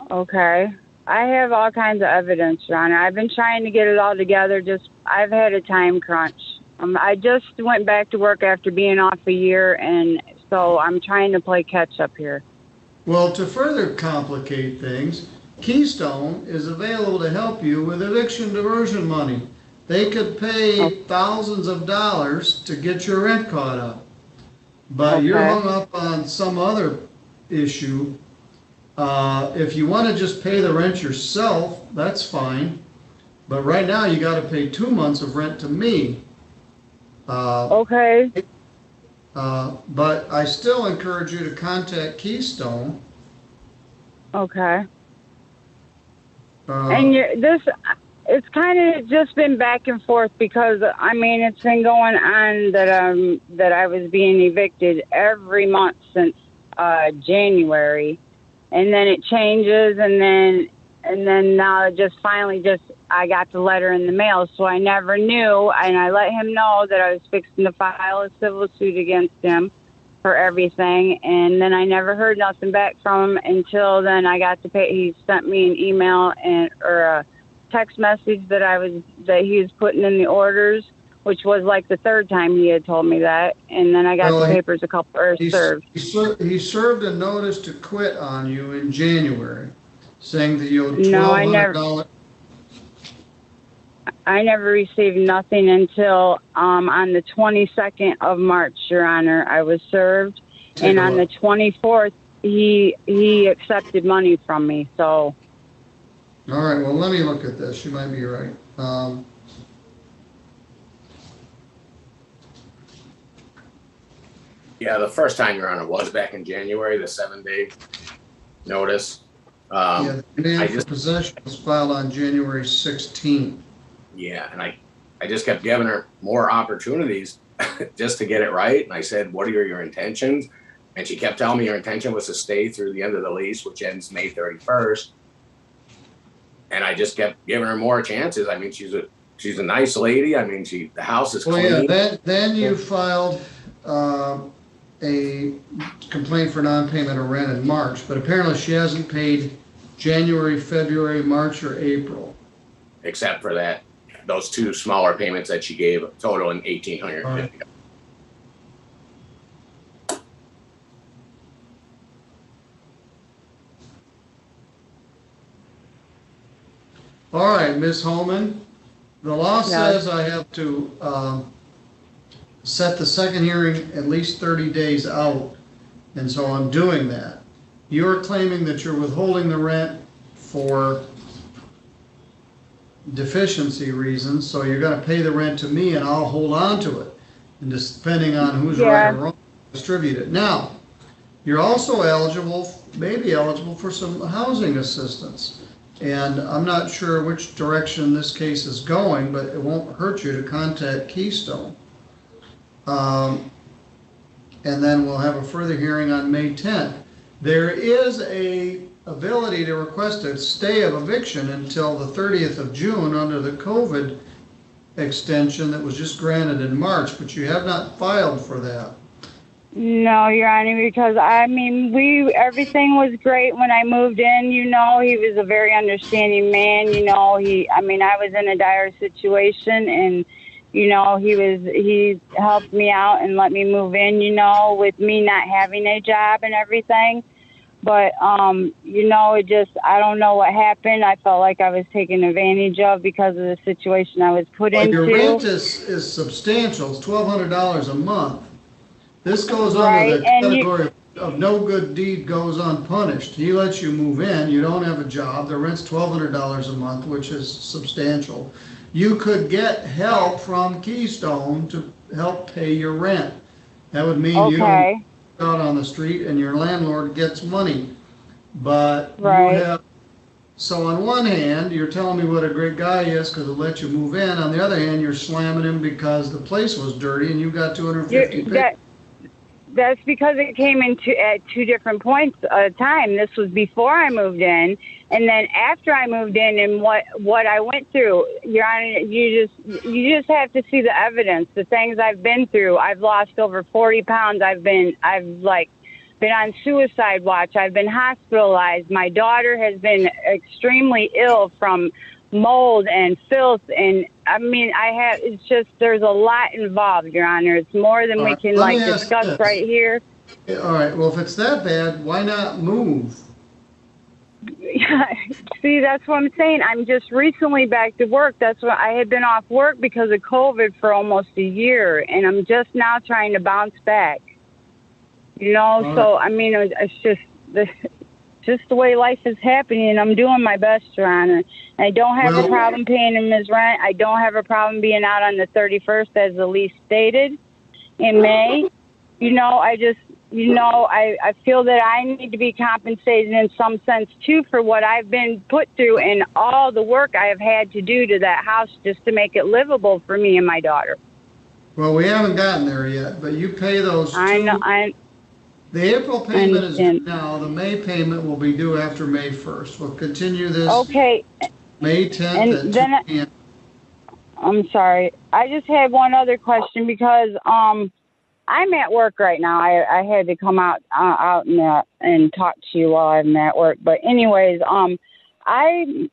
Okay. I have all kinds of evidence, Your Honor. I've been trying to get it all together. I've had a time crunch. I just went back to work after being off a year, and so I'm trying to play catch up here. Well, to further complicate things, Keystone is available to help you with eviction diversion money. They could pay thousands of dollars to get your rent caught up. But you're hung up on some other issue. If you want to just pay the rent yourself, that's fine. But right now you got to pay 2 months of rent to me. Okay. But I still encourage you to contact Keystone. Okay. And it's kind of just been back and forth because, I mean, it's been going on that I was being evicted every month since January, and then it changes, and then now it just finally I got the letter in the mail, so I never knew, and I let him know that I was fixing to file a civil suit against him for everything, and then I never heard nothing back from him until then I got to pay. He sent me an email or a text message that he was putting in the orders, which was like the third time he had told me that, and then I got the papers served. He served a notice to quit on you in January, saying that you owed $1,200. I never received nothing until on the 22nd of March, Your Honor. I was served, and on the 24th, he accepted money from me. So. All right. Well, let me look at this. You might be right. Yeah, the first time, Your Honor, was back in January, the 7-day notice. The demand for possession was filed on January 16th. Yeah, and I just kept giving her more opportunities just to get it right. And I said, what are your intentions? And she kept telling me her intention was to stay through the end of the lease, which ends May 31st. And I just kept giving her more chances. I mean, she's a nice lady. I mean, the house is clean. Yeah, then you filed a complaint for non-payment of rent in March, but apparently she hasn't paid January, February, March, or April. Except for those two smaller payments that she gave, totaling $1,850. All right, Ms. Holman, the law says I have to set the second hearing at least 30 days out, and so I'm doing that. You're claiming that you're withholding the rent for deficiency reasons, so you're going to pay the rent to me and I'll hold on to it, and just depending on who's right or wrong, distribute it. Now, you're also maybe eligible for some housing assistance, and I'm not sure which direction this case is going, but it won't hurt you to contact Keystone. And then we'll have a further hearing on May 10th. There is a ability to request a stay of eviction until the 30th of June under the COVID extension that was just granted in March, but you have not filed for that. No, Your Honor, because I mean, everything was great when I moved in. You know, he was a very understanding man. You know, I was in a dire situation, and you know, he helped me out and let me move in. You know, with me not having a job and everything. But you know, I don't know what happened. I felt like I was taken advantage of because of the situation I was put into. Your rent is substantial. It's $1,200 a month. This goes Right, under the category of no good deed goes unpunished. He lets you move in, you don't have a job, the rent's $1,200 a month, which is substantial. You could get help from Keystone to help pay your rent. That would mean you don't go out on the street and your landlord gets money. But you have, so on one hand, you're telling me what a great guy he is because it let you move in. On the other hand, you're slamming him because the place was dirty and you got 250 people. That's because it came in at two different points of time. This was before I moved in, and then after I moved in, and what I went through. Your Honor, you just have to see the evidence, the things I've been through. I've lost over 40 pounds. I've been on suicide watch. I've been hospitalized. My daughter has been extremely ill from mold and filth, and I mean, it's just, there's a lot involved, Your Honor. It's more than we can discuss right here. All right, well, if it's that bad, why not move? See, that's what I'm saying. I'm just recently back to work. That's what I had been off work because of COVID for almost a year, and I'm just now trying to bounce back. You know, so I mean, it's just the way life is happening, and I'm doing my best, Your Honor. I don't have a problem paying him his rent. I don't have a problem being out on the 31st as the lease stated in May. You know, I feel that I need to be compensated in some sense, too, for what I've been put through and all the work I have had to do to that house just to make it livable for me and my daughter. Well, we haven't gotten there yet, but you pay those The April payment is due now. The May payment will be due after May 1st. We'll continue this May 10th at 2 p.m. I'm sorry. I just had one other question because I'm at work right now. I had to come out and talk to you while I'm at work. But anyways, I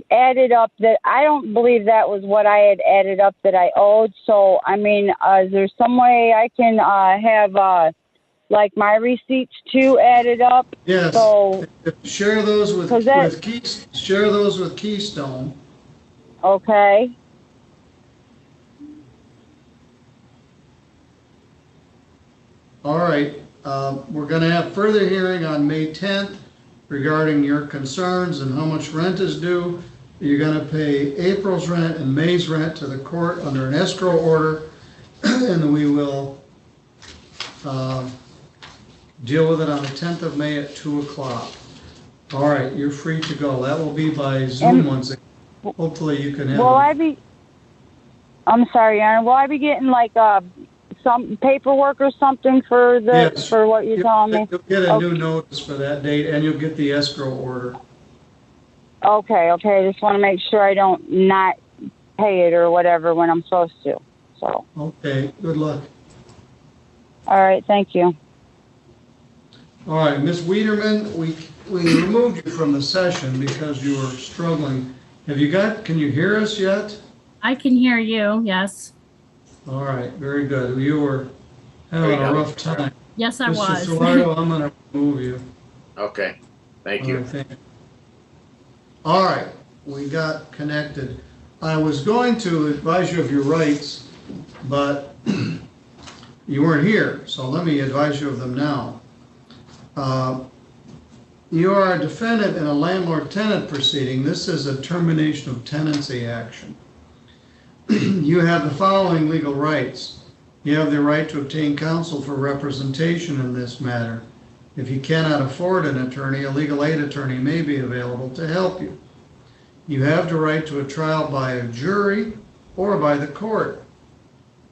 added up that I don't believe that was what I had added up that I owed. So, I mean, is there some way I can have like my receipts too added up? Yes. So share those with Keystone. Okay. All right. We're going to have further hearing on May 10th regarding your concerns and how much rent is due. You're going to pay April's rent and May's rent to the court under an escrow order, and we will deal with it on the 10th of May at 2 o'clock. All right, you're free to go. That will be by Zoom once again. Hopefully you can have I'm sorry, Aaron. Will I be getting like some paperwork or something for for what you're telling me? You'll get a new notice for that date, and you'll get the escrow order. Okay. I just want to make sure I don't not pay it or whatever when I'm supposed to. So. Okay, good luck. All right, thank you. All right, Ms. Wiedermann, we removed you from the session because you were struggling. Can you hear us yet? I can hear you, yes. All right, very good. You were having a rough time. Yes, I was. Mr. Salado, I'm going to remove you. Okay, thank you. All right, we got connected. I was going to advise you of your rights, but you weren't here, so let me advise you of them now. You are a defendant in a landlord-tenant proceeding. This is a termination of tenancy action. You have the following legal rights. You have the right to obtain counsel for representation in this matter. If you cannot afford an attorney, a legal aid attorney may be available to help you. You have the right to a trial by a jury or by the court.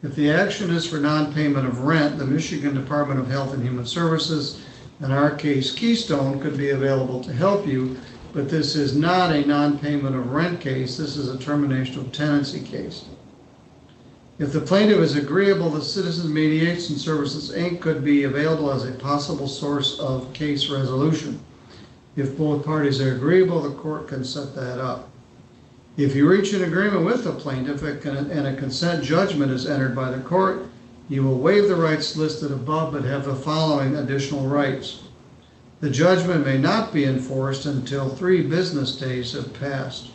If the action is for non-payment of rent, the Michigan Department of Health and Human Services In our case, Keystone could be available to help you, but this is not a non-payment of rent case. This is a termination of tenancy case. If the plaintiff is agreeable, the Citizens Mediation Services, Inc. could be available as a possible source of case resolution. If both parties are agreeable, the court can set that up. If you reach an agreement with the plaintiff and a consent judgment is entered by the court, you will waive the rights listed above but have the following additional rights. The judgment may not be enforced until 3 business days have passed.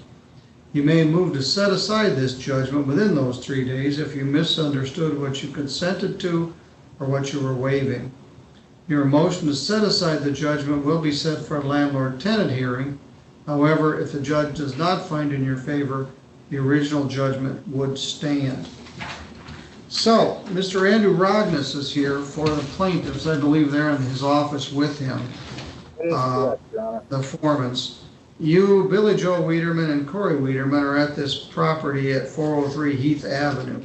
You may move to set aside this judgment within those 3 days if you misunderstood what you consented to or what you were waiving. Your motion to set aside the judgment will be set for a landlord-tenant hearing. However, if the judge does not find in your favor, the original judgment would stand. So, Mr. Andrew Rognus is here for the plaintiffs. I believe they're in his office with him, the Foremans. You, Billy Joe Wiedermann, and Corey Wiedermann are at this property at 403 Heath Avenue.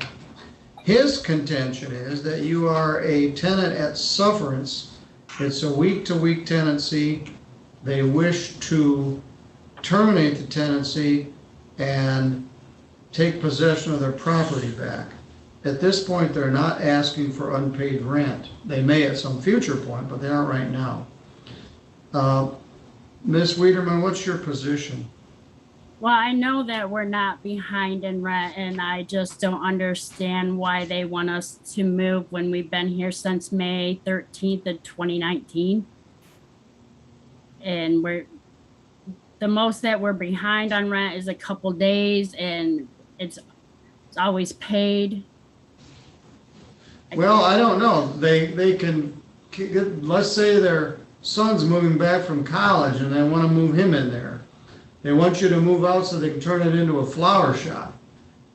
His contention is that you are a tenant at sufferance. It's a week-to-week tenancy. They wish to terminate the tenancy and take possession of their property back. At this point, they're not asking for unpaid rent. They may at some future point, but they aren't right now. Ms. Wiedermann, what's your position? Well, I know that we're not behind in rent, and I just don't understand why they want us to move when we've been here since May 13th of 2019. And the most that we're behind on rent is a couple days, and it's always paid. Well, I don't know. They can, let's say their son's moving back from college and they want to move him in there. They want you to move out so they can turn it into a flower shop.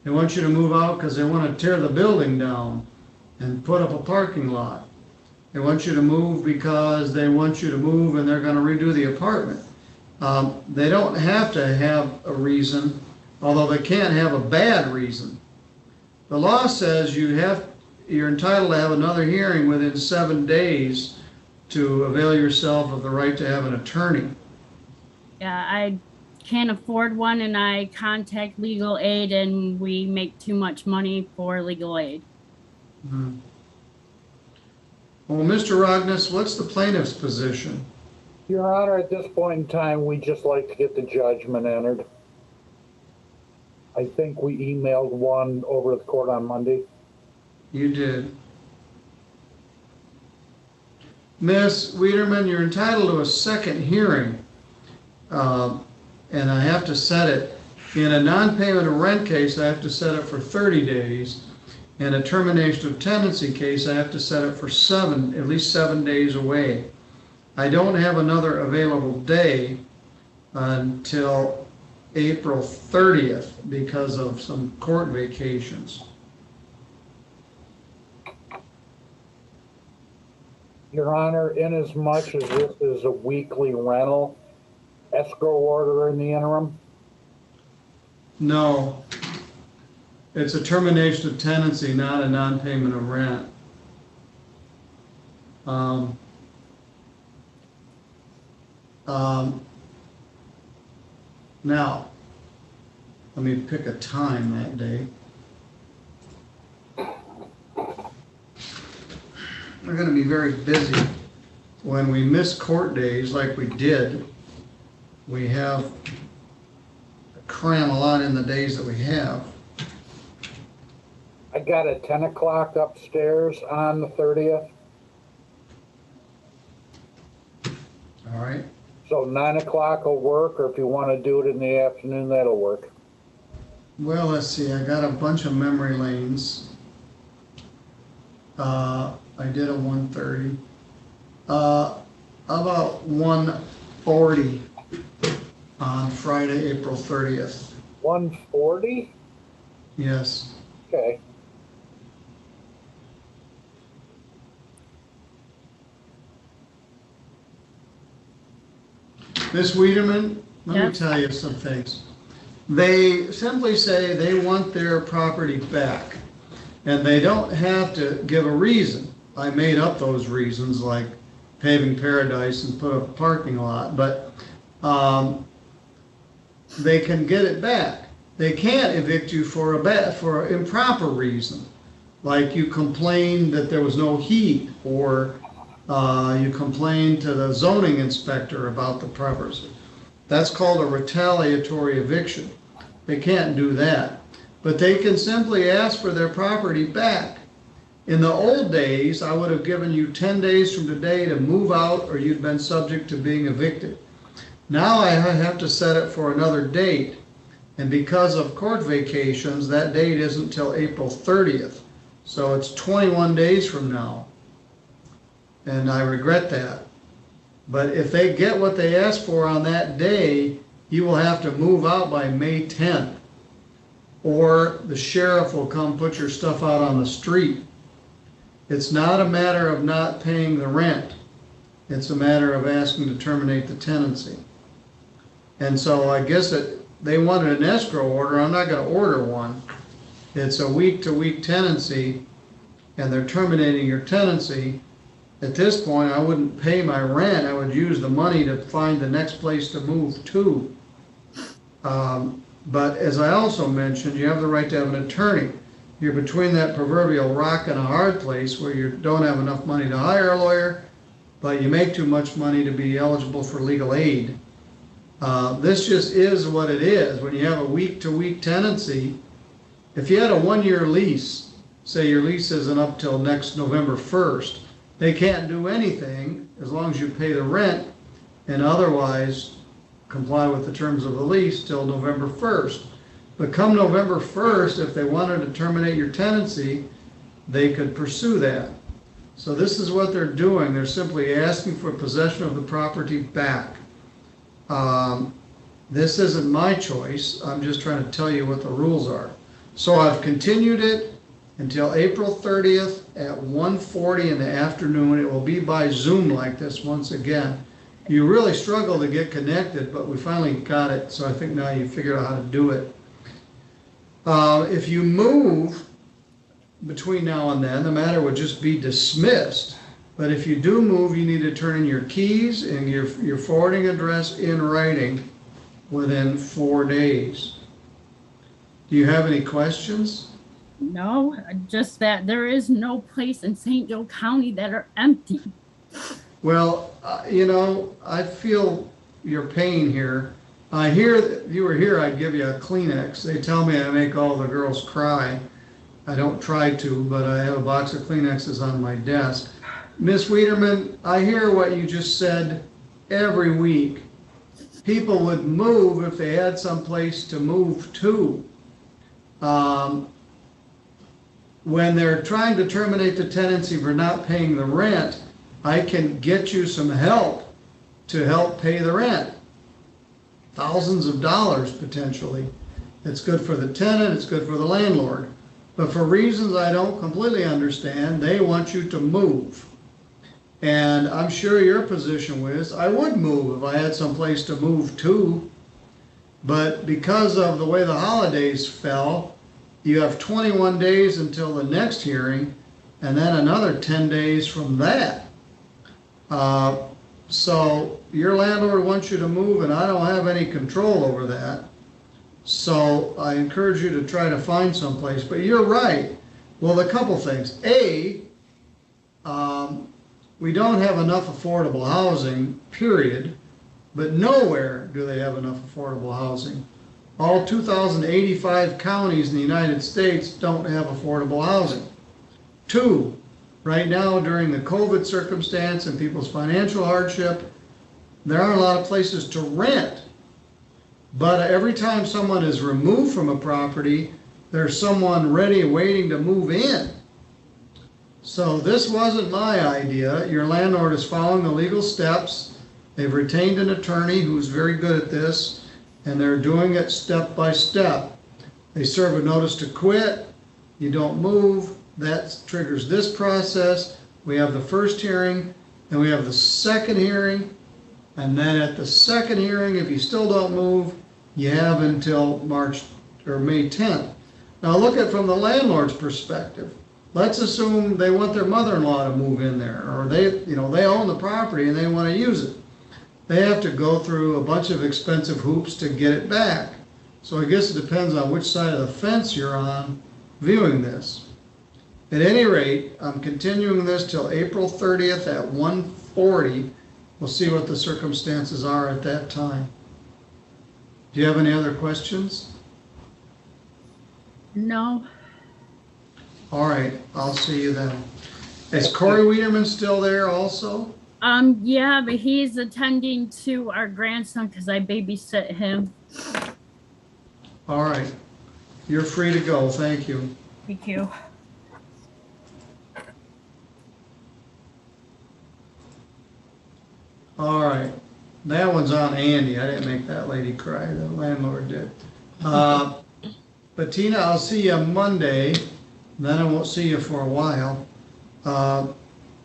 They want you to move out because they want to tear the building down and put up a parking lot. They want you to move because they want you to move and they're going to redo the apartment. They don't have to have a reason, although they can't have a bad reason. The law says you're entitled to have another hearing within 7 days to avail yourself of the right to have an attorney. Yeah, I can't afford one, and I contact legal aid, and we make too much money for legal aid. Mm-hmm. Well, Mr. Rognus, what's the plaintiff's position? Your Honor, at this point in time, we'd just like to get the judgment entered. I think we emailed one over to the court on Monday. You did. Ms. Wiedermann, you're entitled to a second hearing, and I have to set it. In a non-payment of rent case, I have to set it for 30 days. In a termination of tenancy case, I have to set it for at least 7 days away. I don't have another available day until April 30th because of some court vacations. Your Honor, inasmuch as this is a weekly rental, escrow order in the interim? No. It's a termination of tenancy, not a non-payment of rent. Now, let me pick a time that day. We're going to be very busy. When we miss court days like we did, we have cram a lot in the days that we have. I got a 10 o'clock upstairs on the 30th. All right. So 9 o'clock will work, or if you want to do it in the afternoon, that'll work. Well, let's see. I got a bunch of memory lanes. I did a 1:30. About 1:40 on Friday, April 30th. 1:40? Yes. Okay. Ms. Wiedermann, let me Yes. tell you some things. They simply say they want their property back, and they don't have to give a reason. I made up those reasons, like paving paradise and put up a parking lot, but they can get it back. They can't evict you for an improper reason, like you complained that there was no heat, or you complained to the zoning inspector about the property. That's called a retaliatory eviction. They can't do that, but they can simply ask for their property back. In the old days, I would have given you 10 days from today to move out, or you'd been subject to being evicted. Now I have to set it for another date. And because of court vacations, that date isn't till April 30th. So it's 21 days from now. And I regret that. But if they get what they asked for on that day, you will have to move out by May 10th. Or the sheriff will come put your stuff out on the street. It's not a matter of not paying the rent. It's a matter of asking to terminate the tenancy. And so I guess they wanted an escrow order. I'm not going to order one. It's a week-to-week tenancy, and they're terminating your tenancy. At this point, I wouldn't pay my rent. I would use the money to find the next place to move to. But as I also mentioned, you have the right to have an attorney. You're between that proverbial rock and a hard place where you don't have enough money to hire a lawyer, but you make too much money to be eligible for legal aid. This just is what it is. When you have a week-to-week tenancy, if you had a one-year lease, say your lease isn't up till next November 1st, they can't do anything as long as you pay the rent and otherwise comply with the terms of the lease till November 1st. But come November 1st, if they wanted to terminate your tenancy, they could pursue that. So this is what they're doing. They're simply asking for possession of the property back. This isn't my choice. I'm just trying to tell you what the rules are. So I've continued it until April 30th at 1:40 in the afternoon. It will be by Zoom like this once again. You really struggle to get connected, but we finally got it. So I think now you figured out how to do it. If you move between now and then, the matter would just be dismissed. But if you do move, you need to turn in your keys and your forwarding address in writing within 4 days. Do you have any questions? No, just that there is no place in St. Joe County that are empty. Well, you know, I feel your pain here. I hear that if you were here, I'd give you a Kleenex. They tell me I make all the girls cry. I don't try to, but I have a box of Kleenexes on my desk. Miss Wiedermann, I hear what you just said every week. People would move if they had some place to move to. When they're trying to terminate the tenancy for not paying the rent, I can get you some help to help pay the rent. Thousands of dollars potentially. It's good for the tenant, it's good for the landlord. But for reasons I don't completely understand, they want you to move. And I'm sure your position was, I would move if I had some place to move to. But because of the way the holidays fell, you have 21 days until the next hearing, and then another 10 days from that. So your landlord wants you to move, and I don't have any control over that. So I encourage you to try to find someplace. But you're right. Well, a couple things. A, we don't have enough affordable housing, period. But nowhere do they have enough affordable housing. All 2,085 counties in the United States don't have affordable housing. Two, right now during the COVID circumstance and people's financial hardship, there aren't a lot of places to rent. But every time someone is removed from a property, there's someone ready waiting to move in. So this wasn't my idea. Your landlord is following the legal steps. They've retained an attorney who's very good at this, and they're doing it step by step. They serve a notice to quit. You don't move. That triggers this process. We have the first hearing, and we have the second hearing. And then at the second hearing, if you still don't move, you have until March or May 10th. Now look at it from the landlord's perspective. let's assume they want their mother-in-law to move in there, or they, you know, they own the property and they want to use it. They have to go through a bunch of expensive hoops to get it back. So I guess it depends on which side of the fence you're on viewing this. At any rate, I'm continuing this till April 30th at 1:40. We'll see what the circumstances are at that time. Do you have any other questions? No. All right, I'll see you then. Is Corey Wiedermann still there also? Yeah, but he's attending to our grandson because I babysit him. All right, you're free to go. Thank you. Thank you. All right, that one's on Andy. I didn't make that lady cry, the landlord did. Bettina, I'll see you Monday, then I won't see you for a while.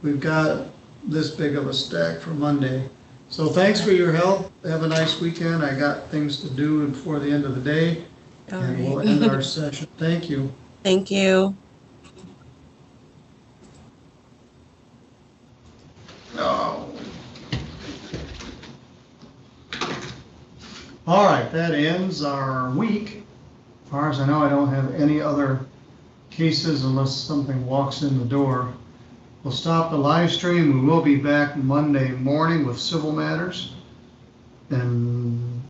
We've got this big of a stack for Monday. So thanks for your help. Have a nice weekend. I got things to do before the end of the day, and we'll end our session. Thank you. Thank you. No. All right, that ends our week. As far as I know, I don't have any other cases unless something walks in the door. We'll stop the live stream. We will be back Monday morning with civil matters. And